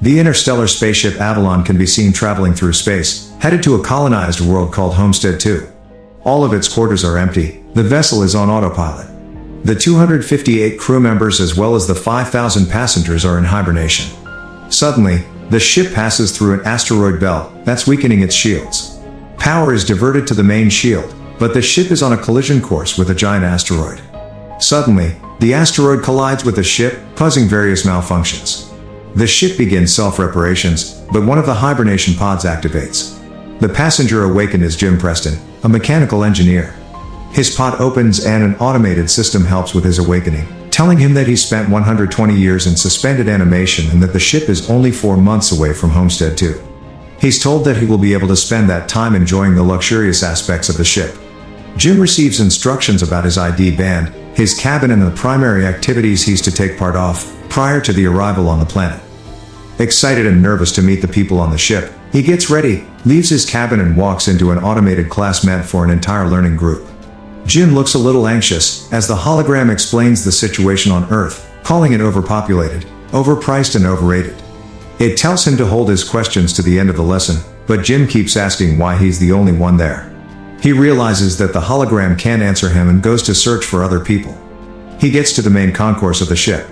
The interstellar spaceship Avalon can be seen traveling through space, headed to a colonized world called Homestead 2. All of its quarters are empty, the vessel is on autopilot. The 258 crew members as well as the 5,000 passengers are in hibernation. Suddenly, the ship passes through an asteroid belt that's weakening its shields. Power is diverted to the main shield, but the ship is on a collision course with a giant asteroid. Suddenly, the asteroid collides with the ship, causing various malfunctions. The ship begins self-reparations, but one of the hibernation pods activates. The passenger awakened is Jim Preston, a mechanical engineer. His pod opens and an automated system helps with his awakening, telling him that he spent 120 years in suspended animation and that the ship is only 4 months away from Homestead 2. He's told that he will be able to spend that time enjoying the luxurious aspects of the ship. Jim receives instructions about his ID band, his cabin and the primary activities he's to take part of prior to the arrival on the planet. Excited and nervous to meet the people on the ship, he gets ready, leaves his cabin and walks into an automated class meant for an entire learning group. Jim looks a little anxious as the hologram explains the situation on Earth, calling it overpopulated, overpriced and overrated. It tells him to hold his questions to the end of the lesson, but Jim keeps asking why he's the only one there. He realizes that the hologram can't answer him and goes to search for other people. He gets to the main concourse of the ship.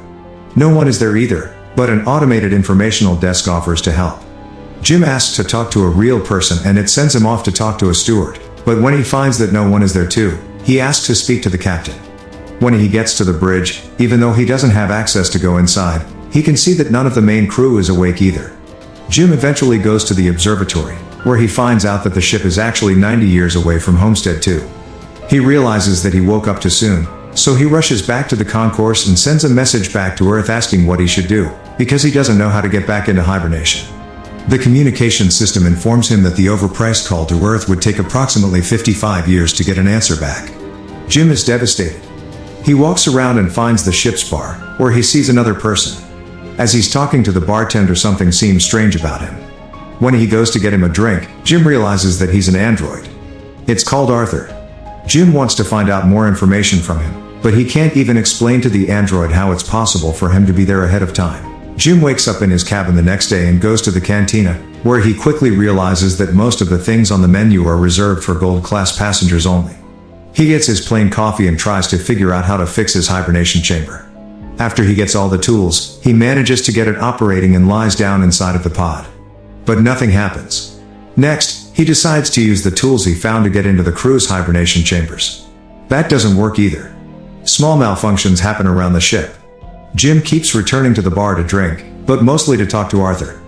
No one is there either, but an automated informational desk offers to help. Jim asks to talk to a real person and it sends him off to talk to a steward, but when he finds that no one is there too, he asks to speak to the captain. When he gets to the bridge, even though he doesn't have access to go inside, he can see that none of the main crew is awake either. Jim eventually goes to the observatory, where he finds out that the ship is actually 90 years away from Homestead 2. He realizes that he woke up too soon, so he rushes back to the concourse and sends a message back to Earth asking what he should do, because he doesn't know how to get back into hibernation. The communication system informs him that the overpriced call to Earth would take approximately 55 years to get an answer back. Jim is devastated. He walks around and finds the ship's bar, where he sees another person. As he's talking to the bartender, something seems strange about him. When he goes to get him a drink, Jim realizes that he's an android. It's called Arthur. Jim wants to find out more information from him, but he can't even explain to the android how it's possible for him to be there ahead of time. Jim wakes up in his cabin the next day and goes to the cantina, where he quickly realizes that most of the things on the menu are reserved for gold-class passengers only. He gets his plain coffee and tries to figure out how to fix his hibernation chamber. After he gets all the tools, he manages to get it operating and lies down inside of the pod. But nothing happens. Next, he decides to use the tools he found to get into the crew's hibernation chambers. That doesn't work either. Small malfunctions happen around the ship. Jim keeps returning to the bar to drink, but mostly to talk to Arthur.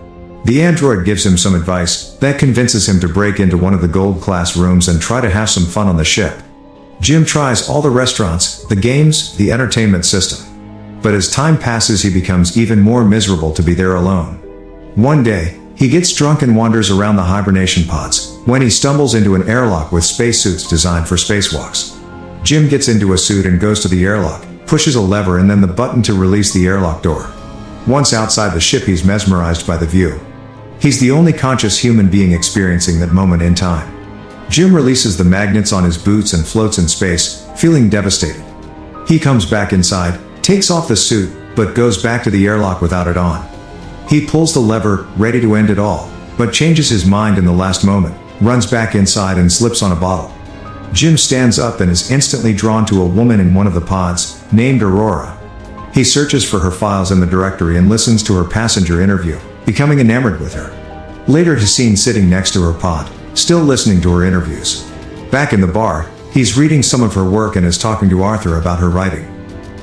The android gives him some advice that convinces him to break into one of the gold-class rooms and try to have some fun on the ship. Jim tries all the restaurants, the games, the entertainment system. But as time passes, he becomes even more miserable to be there alone. One day, he gets drunk and wanders around the hibernation pods, when he stumbles into an airlock with spacesuits designed for spacewalks. Jim gets into a suit and goes to the airlock, pushes a lever and then the button to release the airlock door. Once outside the ship, he's mesmerized by the view. He's the only conscious human being experiencing that moment in time. Jim releases the magnets on his boots and floats in space, feeling devastated. He comes back inside, takes off the suit, but goes back to the airlock without it on. He pulls the lever, ready to end it all, but changes his mind in the last moment, runs back inside and slips on a bottle. Jim stands up and is instantly drawn to a woman in one of the pods, named Aurora. He searches for her files in the directory and listens to her passenger interview, becoming enamored with her. Later he's seen sitting next to her pod, still listening to her interviews. Back in the bar, he's reading some of her work and is talking to Arthur about her writing.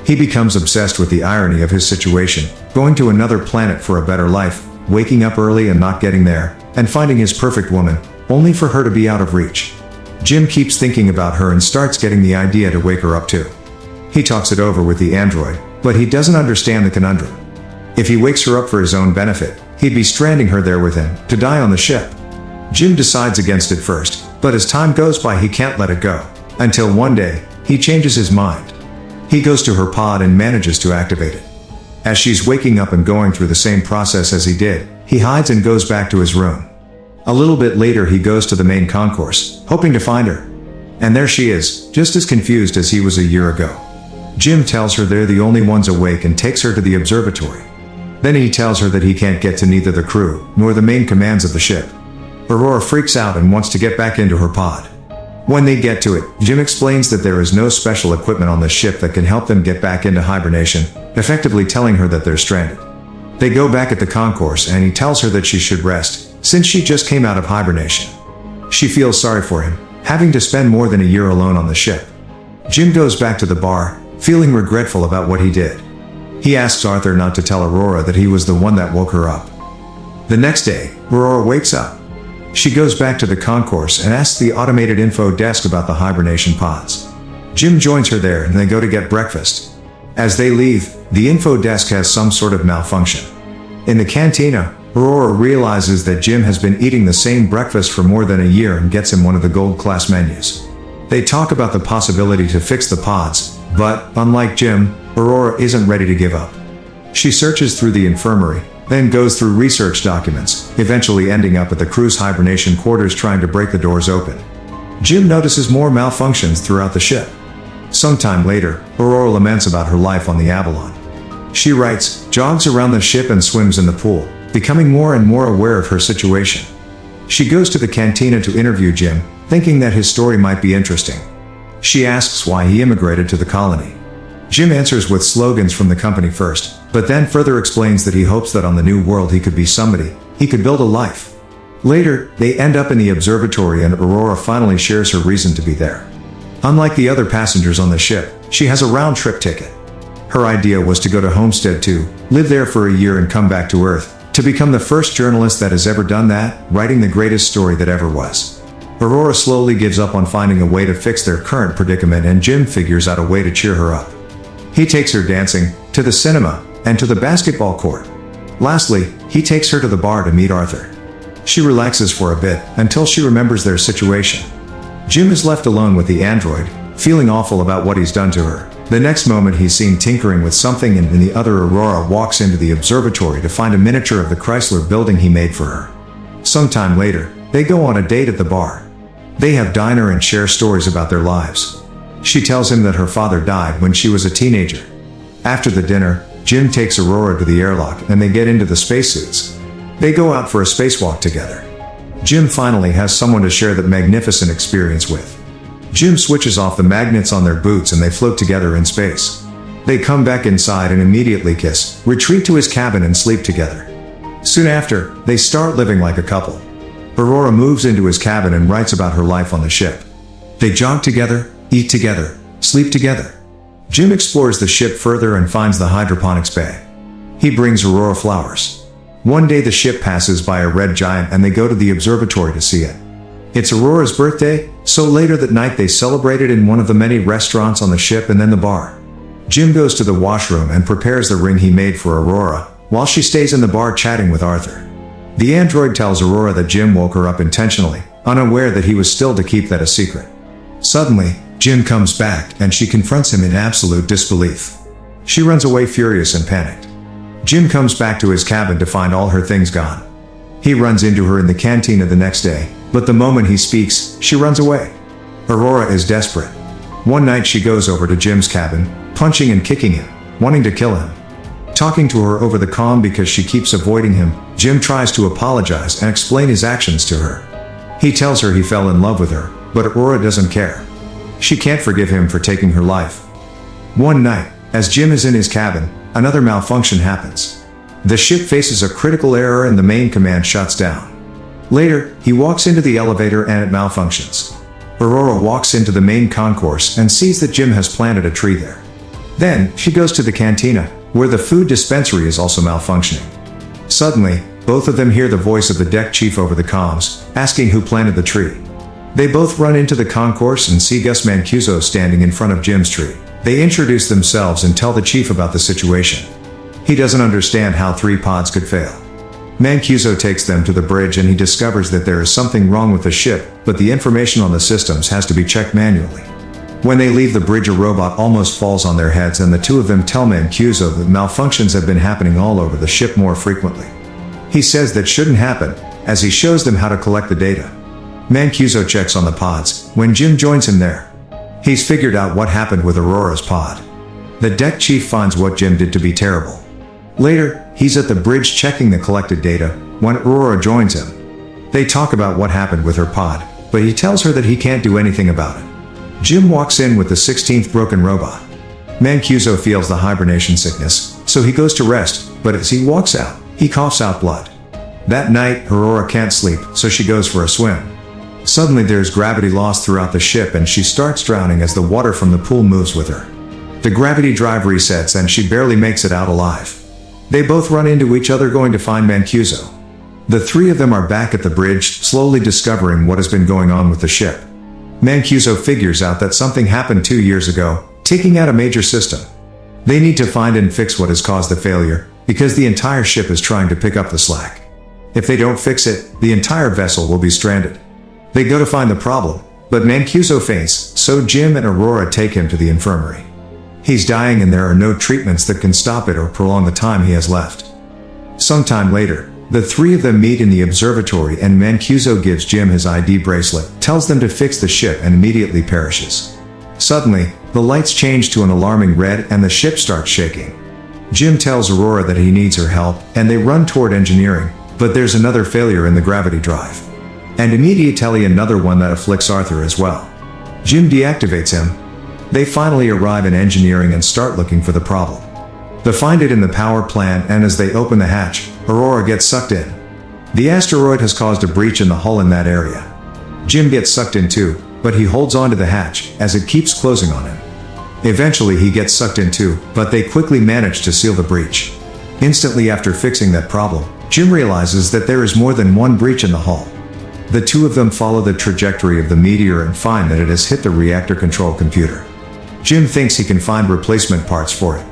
He becomes obsessed with the irony of his situation, going to another planet for a better life, waking up early and not getting there, and finding his perfect woman, only for her to be out of reach. Jim keeps thinking about her and starts getting the idea to wake her up too. He talks it over with the android, but he doesn't understand the conundrum. If he wakes her up for his own benefit, he'd be stranding her there with him, to die on the ship. Jim decides against it first, but as time goes by he can't let it go, until one day, he changes his mind. He goes to her pod and manages to activate it. As she's waking up and going through the same process as he did, he hides and goes back to his room. A little bit later he goes to the main concourse, hoping to find her. And there she is, just as confused as he was a year ago. Jim tells her they're the only ones awake and takes her to the observatory. Then he tells her that he can't get to neither the crew nor the main commands of the ship. Aurora freaks out and wants to get back into her pod. When they get to it, Jim explains that there is no special equipment on the ship that can help them get back into hibernation, effectively telling her that they're stranded. They go back at the concourse and he tells her that she should rest, since she just came out of hibernation. She feels sorry for him, having to spend more than a year alone on the ship. Jim goes back to the bar, feeling regretful about what he did. He asks Arthur not to tell Aurora that he was the one that woke her up. The next day, Aurora wakes up. She goes back to the concourse and asks the automated info desk about the hibernation pods. Jim joins her there and they go to get breakfast. As they leave, the info desk has some sort of malfunction. In the cantina, Aurora realizes that Jim has been eating the same breakfast for more than a year and gets him one of the gold class menus. They talk about the possibility to fix the pods, but, unlike Jim, Aurora isn't ready to give up. She searches through the infirmary, then goes through research documents, eventually ending up at the crew's hibernation quarters trying to break the doors open. Jim notices more malfunctions throughout the ship. Sometime later, Aurora laments about her life on the Avalon. She writes, jogs around the ship and swims in the pool, becoming more and more aware of her situation. She goes to the cantina to interview Jim, thinking that his story might be interesting. She asks why he immigrated to the colony. Jim answers with slogans from the company first, but then further explains that he hopes that on the new world he could be somebody, he could build a life. Later, they end up in the observatory and Aurora finally shares her reason to be there. Unlike the other passengers on the ship, she has a round-trip ticket. Her idea was to go to Homestead 2, live there for a year and come back to Earth, to become the first journalist that has ever done that, writing the greatest story that ever was. Aurora slowly gives up on finding a way to fix their current predicament and Jim figures out a way to cheer her up. He takes her dancing, to the cinema, and to the basketball court. Lastly, he takes her to the bar to meet Arthur. She relaxes for a bit, until she remembers their situation. Jim is left alone with the android, feeling awful about what he's done to her. The next moment he's seen tinkering with something and in the other Aurora walks into the observatory to find a miniature of the Chrysler building he made for her. Sometime later, they go on a date at the bar. They have dinner and share stories about their lives. She tells him that her father died when she was a teenager. After the dinner, Jim takes Aurora to the airlock and they get into the spacesuits. They go out for a spacewalk together. Jim finally has someone to share that magnificent experience with. Jim switches off the magnets on their boots and they float together in space. They come back inside and immediately kiss, retreat to his cabin and sleep together. Soon after, they start living like a couple. Aurora moves into his cabin and writes about her life on the ship. They jog together, eat together, sleep together. Jim explores the ship further and finds the hydroponics bay. He brings Aurora flowers. One day the ship passes by a red giant and they go to the observatory to see it. It's Aurora's birthday, so later that night they celebrate it in one of the many restaurants on the ship and then the bar. Jim goes to the washroom and prepares the ring he made for Aurora, while she stays in the bar chatting with Arthur. The android tells Aurora that Jim woke her up intentionally, unaware that he was still to keep that a secret. Suddenly, Jim comes back and she confronts him in absolute disbelief. She runs away furious and panicked. Jim comes back to his cabin to find all her things gone. He runs into her in the cantina the next day, but the moment he speaks, she runs away. Aurora is desperate. One night she goes over to Jim's cabin, punching and kicking him, wanting to kill him. Talking to her over the comm because she keeps avoiding him, Jim tries to apologize and explain his actions to her. He tells her he fell in love with her, but Aurora doesn't care. She can't forgive him for taking her life. One night, as Jim is in his cabin, another malfunction happens. The ship faces a critical error and the main command shuts down. Later, he walks into the elevator and it malfunctions. Aurora walks into the main concourse and sees that Jim has planted a tree there. Then, she goes to the cantina, where the food dispensary is also malfunctioning. Suddenly, both of them hear the voice of the deck chief over the comms, asking who planted the tree. They both run into the concourse and see Gus Mancuso standing in front of Jim's tree. They introduce themselves and tell the chief about the situation. He doesn't understand how 3 pods could fail. Mancuso takes them to the bridge and he discovers that there is something wrong with the ship, but the information on the systems has to be checked manually. When they leave the bridge, a robot almost falls on their heads and the two of them tell Mancuso that malfunctions have been happening all over the ship more frequently. He says that shouldn't happen, as he shows them how to collect the data. Mancuso checks on the pods, when Jim joins him there. He's figured out what happened with Aurora's pod. The deck chief finds what Jim did to be terrible. Later, He's at the bridge checking the collected data when Aurora joins him. They talk about what happened with her pod, but he tells her that he can't do anything about it. Jim walks in with the 16th broken robot. Mancuso feels the hibernation sickness, so he goes to rest, but as he walks out, he coughs out blood. That night, Aurora can't sleep, so she goes for a swim. Suddenly there's gravity loss throughout the ship and she starts drowning as the water from the pool moves with her. The gravity drive resets and she barely makes it out alive. They both run into each other going to find Mancuso. The three of them are back at the bridge, slowly discovering what has been going on with the ship. Mancuso figures out that something happened 2 years ago, taking out a major system. They need to find and fix what has caused the failure, because the entire ship is trying to pick up the slack. If they don't fix it, the entire vessel will be stranded. They go to find the problem, but Mancuso faints, so Jim and Aurora take him to the infirmary. He's dying and there are no treatments that can stop it or prolong the time he has left. Sometime later, the three of them meet in the observatory and Mancuso gives Jim his ID bracelet, tells them to fix the ship and immediately perishes. Suddenly, the lights change to an alarming red and the ship starts shaking. Jim tells Aurora that he needs her help and they run toward engineering, but there's another failure in the gravity drive. And immediately another one that afflicts Arthur as well. Jim deactivates him. They finally arrive in engineering and start looking for the problem. They find it in the power plant and as they open the hatch, Aurora gets sucked in. The asteroid has caused a breach in the hull in that area. Jim gets sucked in too, but he holds onto the hatch as it keeps closing on him. Eventually he gets sucked in too, but they quickly manage to seal the breach. Instantly after fixing that problem, Jim realizes that there is more than one breach in the hull. The two of them follow the trajectory of the meteor and find that it has hit the reactor control computer. Jim thinks he can find replacement parts for it.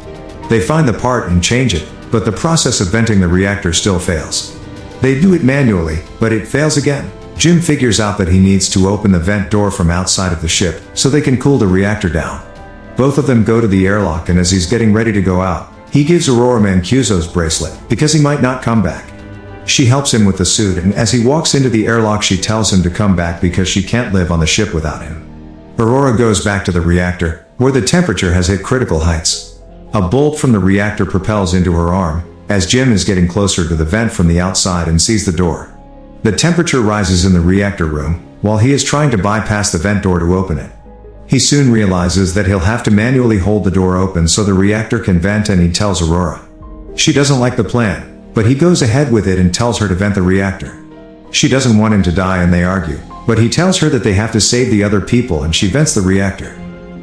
They find the part and change it, but the process of venting the reactor still fails. They do it manually, but it fails again. Jim figures out that he needs to open the vent door from outside of the ship, so they can cool the reactor down. Both of them go to the airlock and as he's getting ready to go out, he gives Aurora Mancuso's bracelet, because he might not come back. She helps him with the suit and as he walks into the airlock she tells him to come back because she can't live on the ship without him. Aurora goes back to the reactor, where the temperature has hit critical heights. A bolt from the reactor propels into her arm, as Jim is getting closer to the vent from the outside and sees the door. The temperature rises in the reactor room, while he is trying to bypass the vent door to open it. He soon realizes that he'll have to manually hold the door open so the reactor can vent and he tells Aurora. She doesn't like the plan, but he goes ahead with it and tells her to vent the reactor. She doesn't want him to die and they argue, but he tells her that they have to save the other people and she vents the reactor.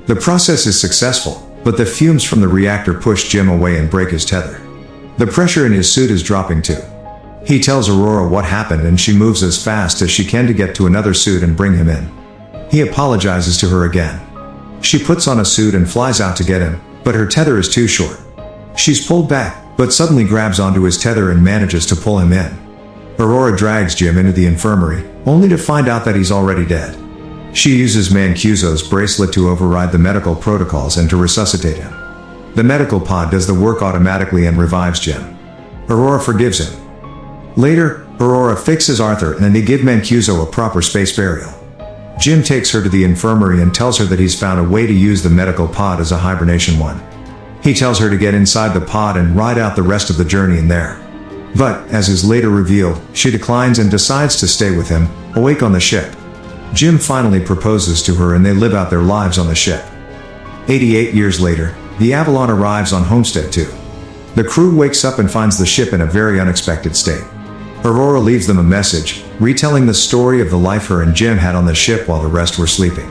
The process is successful, but the fumes from the reactor push Jim away and break his tether. The pressure in his suit is dropping too. He tells Aurora what happened and she moves as fast as she can to get to another suit and bring him in. He apologizes to her again. She puts on a suit and flies out to get him, but her tether is too short. She's pulled back, but suddenly grabs onto his tether and manages to pull him in. Aurora drags Jim into the infirmary, only to find out that he's already dead. She uses Mancuso's bracelet to override the medical protocols and to resuscitate him. The medical pod does the work automatically and revives Jim. Aurora forgives him. Later, Aurora fixes Arthur and they give Mancuso a proper space burial. Jim takes her to the infirmary and tells her that he's found a way to use the medical pod as a hibernation one. He tells her to get inside the pod and ride out the rest of the journey in there. But, as is later revealed, she declines and decides to stay with him, awake on the ship. Jim finally proposes to her and they live out their lives on the ship. 88 years later, the Avalon arrives on Homestead 2. The crew wakes up and finds the ship in a very unexpected state. Aurora leaves them a message, retelling the story of the life her and Jim had on the ship while the rest were sleeping.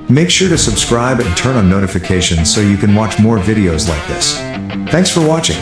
Make sure to subscribe and turn on notifications so you can watch more videos like this. Thanks for watching.